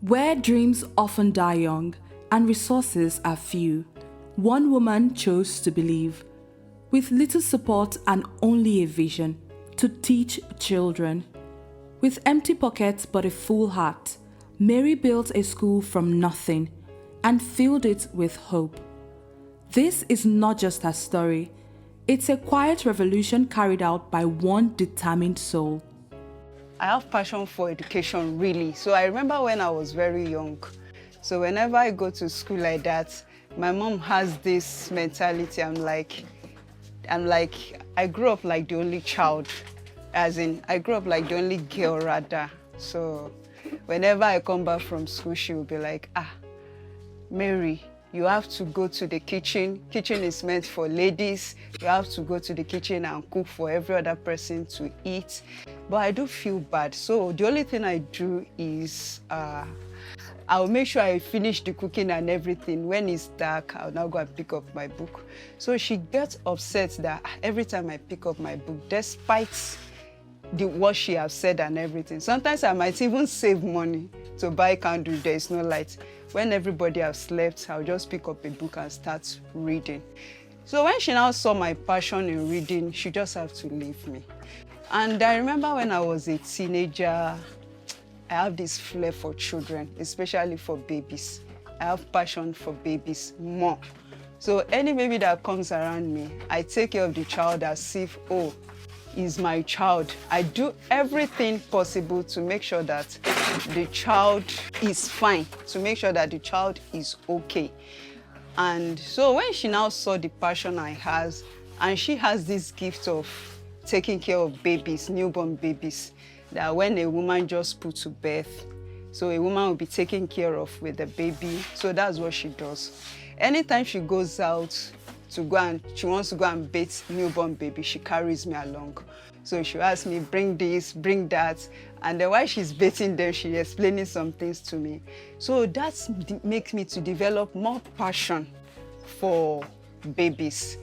Where dreams often die young and resources are few, one woman chose to believe. With little support and only a vision, to teach children. With empty pockets but a full heart, Mary built a school from nothing and filled it with hope. This is not just her story, it's a quiet revolution carried out by one determined soul. I have passion for education, really. So I remember when I was very young. So whenever I go to school like that, my mom has this mentality. I grew up like the only child, as in I grew up like the only girl rather. So whenever I come back from school, she will be like, Mary, you have to go to the kitchen. Kitchen is meant for ladies. You have to go to the kitchen and cook for every other person to eat. But I do feel bad. So the only thing I do is I'll make sure I finish the cooking and everything. When it's dark, I'll now go and pick up my book. So she gets upset that every time I pick up my book, despite what she has said and everything, sometimes I might even save money to buy candle. There is no light. When everybody has slept, I'll just pick up a book and start reading. So when she now saw my passion in reading, she just had to leave me. And I remember when I was a teenager, I have this flair for children, especially for babies. I have passion for babies more. So any baby that comes around me, I take care of the child as if, is my child. I do everything possible to make sure that the child is fine, to make sure that the child is okay. And so when she now saw the passion I has, and she has this gift of taking care of babies, newborn babies, that when a woman just put to birth, so a woman will be taken care of with the baby. So that's what she does. Anytime she goes out she wants to go and bathe newborn baby, she carries me along. So she asks me, bring this, bring that. And then while she's bathing them, she's explaining some things to me. So that makes me to develop more passion for babies.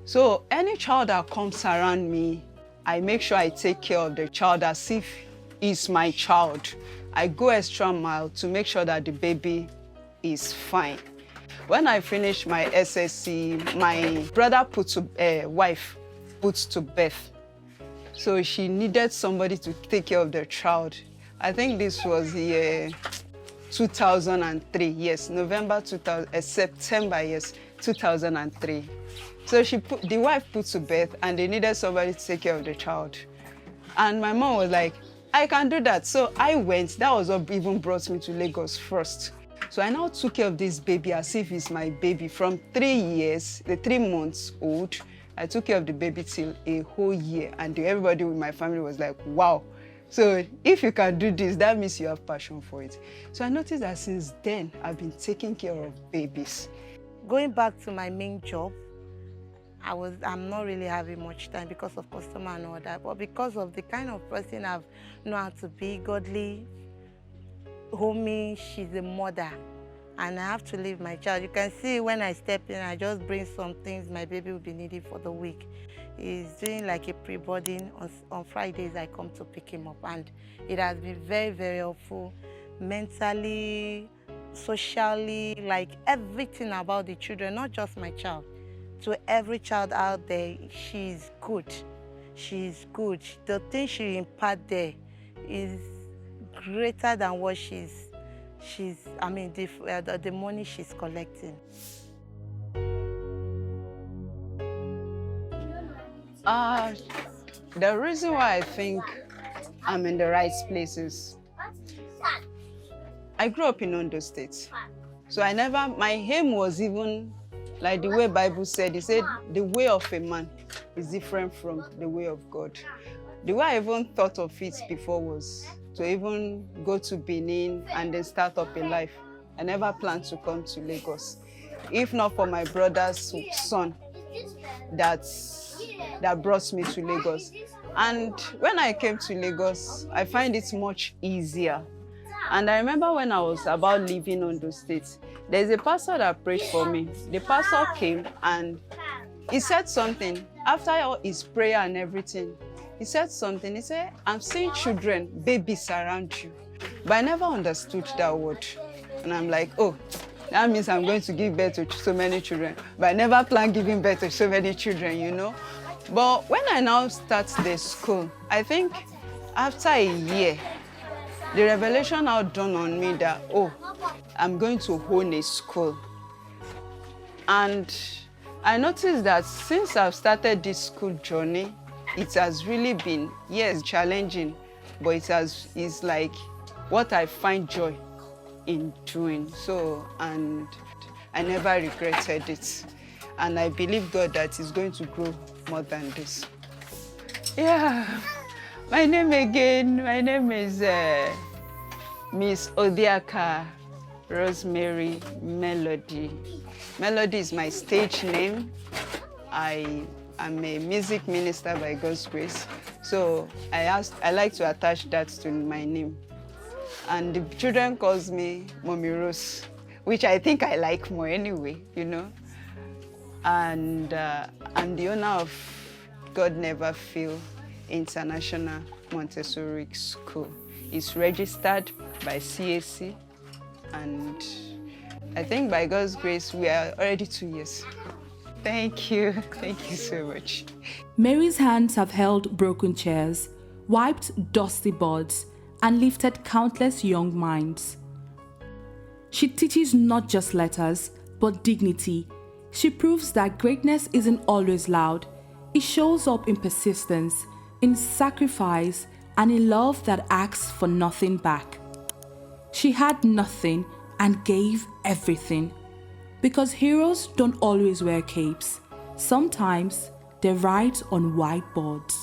So any child that comes around me, I make sure I take care of the child as if it's my child. I go extra mile to make sure that the baby is fine. When I finished my SSC, my brother wife put to birth. So she needed somebody to take care of the child. I think this was year 2003, yes, September, yes, 2003. So the wife put to birth and they needed somebody to take care of the child. And my mom was like, I can do that. So I went. That was what even brought me to Lagos first. So I now took care of this baby as if it's my baby from 3 years, the 3 months old. I took care of the baby till a whole year. And everybody with my family was like, wow. So if you can do this, that means you have passion for it. So I noticed that since then, I've been taking care of babies. Going back to my main job, I'm not really having much time because of customer and all that, but because of the kind of person I've known how to be, godly, homey, she's a mother, and I have to leave my child. You can see when I step in, I just bring some things my baby will be needing for the week. He's doing like a pre-boarding. On Fridays, I come to pick him up, and it has been very, very helpful, mentally, socially, like everything about the children, not just my child. To every child out there, she's good. She's good. The thing she imparts there is greater than what the money she's collecting. The reason why I think I'm in the right places, I grew up in Ondo State. So my aim was even like the way Bible said. It said the way of a man is different from the way of God. The way I even thought of it before was to even go to Benin and then start up a life. I never planned to come to Lagos. If not for my brother's son that brought me to Lagos. And when I came to Lagos, I find it much easier. And I remember when I was about leaving Ondo State, there's a pastor that prayed for me. The pastor came and he said something. After all his prayer and everything, he said something. He said, I'm seeing children, babies around you. But I never understood that word. And I'm like, oh, that means I'm going to give birth to so many children. But I never planned giving birth to so many children, you know. But when I now start the school, I think after a year, the revelation now dawned on me that, oh, I'm going to own a school. And I noticed that since I've started this school journey, it has really been, yes, challenging, but it's like what I find joy in doing. So, and I never regretted it. And I believe God that it's going to grow more than this. Yeah, my name is Miss Odiaka Rosemary Melody. Melody is my stage name. I am a music minister by God's grace. So I like to attach that to my name. And the children calls me Mommy Rose, which I think I like more anyway, you know. And I'm the owner of God Never Fail International Montessori School. It's registered by CAC, and I think by God's grace, we are already 2 years. Thank you so much. Mary's hands have held broken chairs, wiped dusty boards, and lifted countless young minds. She teaches not just letters, but dignity. She proves that greatness isn't always loud. It shows up in persistence, in sacrifice, and in love that asks for nothing back. She had nothing and gave everything. Because heroes don't always wear capes. Sometimes they write on whiteboards.